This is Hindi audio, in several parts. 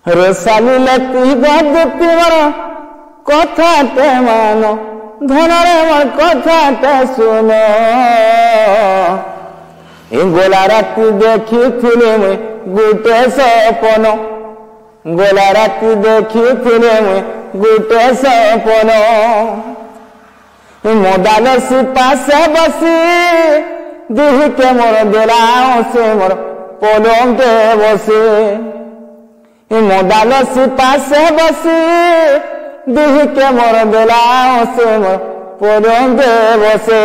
रोसाली लती गदती मोर कथाटे मान धनरे मोर कथाटे सुन गोला राति देखी मुई गुटे सपन गोला राति देखी मुई गुटे सपन मोदालसी पासे बसी दिह के मोर देला से मोर पलंगे बसी मोदालसी पासे बसी दिह के मोर देला से मोर पलंगे बसे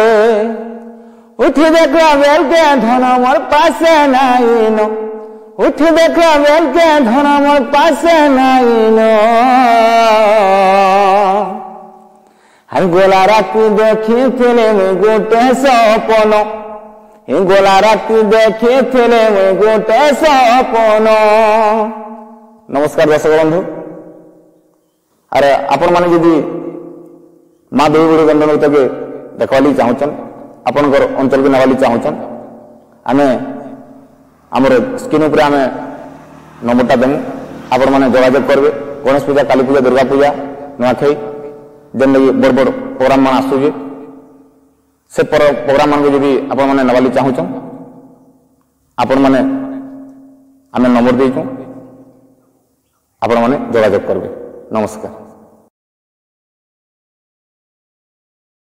उठी देखा बेल के धन मोर पासे नाइन उठी देखा बेल के धन मोर पासे नाइन हम गोला राति देखी मुई गोटे सपन गोला राति देखी मुई गोटे सपन। नमस्कार दर्शक बंधु अरे आपण माने जदि माँ देवी बुढ़ी गंध नृत्य के देखवाली चाहूचन आपण अंचल के नवाली चाहूचन आमे आमर स्क्रीन उपर आमे नंबरटा देमु आपण माने जोगाजोग करबे। गणेश पूजा काली पूजा दुर्गा पूजा नुआखाई जेन लगी बड़ बड़ प्रोग्राम मान आसुजे से प्रोग्राम मान को जदि आपण माने नवाली चाहूचन आपण माने आमे नंबर देइछु आपण माने जोगाजोग करबे। नमस्कार।